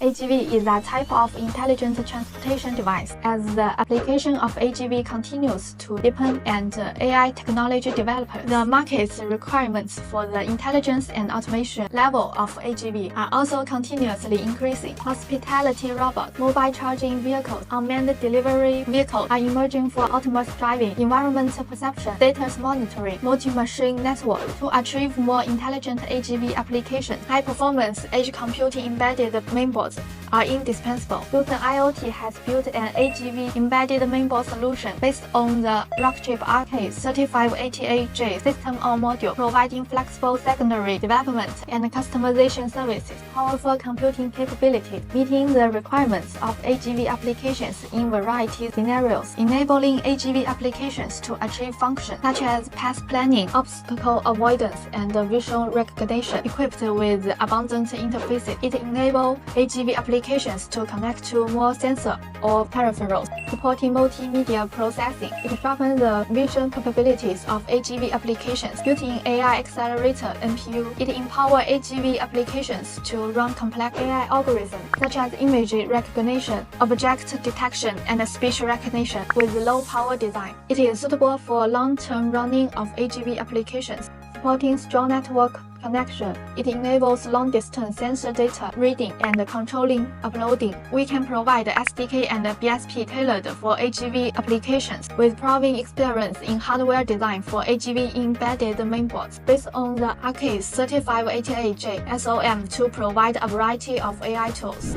AGV is a type of intelligent transportation device. As the application of AGV continues to deepen and AI technology develops, the market's requirements for the intelligence and automation level of AGV are also continuously increasing. Hospitality robots, mobile charging vehicles, unmanned delivery vehicles are emerging for autonomous driving, environmental perception, data monitoring, multi-machine network. To achieve more intelligent AGV applications, high-performance edge computing embedded mainboards are indispensable. Lucent IoT has built an AGV embedded mainboard solution based on the Rockchip RK3588J system-on-module, providing flexible secondary development and customization services, powerful computing capabilities, meeting the requirements of AGV applications in variety of scenarios, enabling AGV applications to achieve functions such as path planning, obstacle avoidance, and visual recognition. Equipped with abundant interfaces, it enables AGV applications to connect to more sensors or peripherals, supporting multimedia processing. It sharpens the vision capabilities of AGV applications. Built-in AI accelerator (NPU), it empowers AGV applications to run complex AI algorithms such as image recognition, object detection, and speech recognition with low-power design. It is suitable for long-term running of AGV applications, supporting strong network connection. It enables long-distance sensor data reading and controlling uploading. We can provide SDK and BSP tailored for AGV applications with proven experience in hardware design for AGV embedded mainboards based on the RK3588J SOM to provide a variety of AI tools.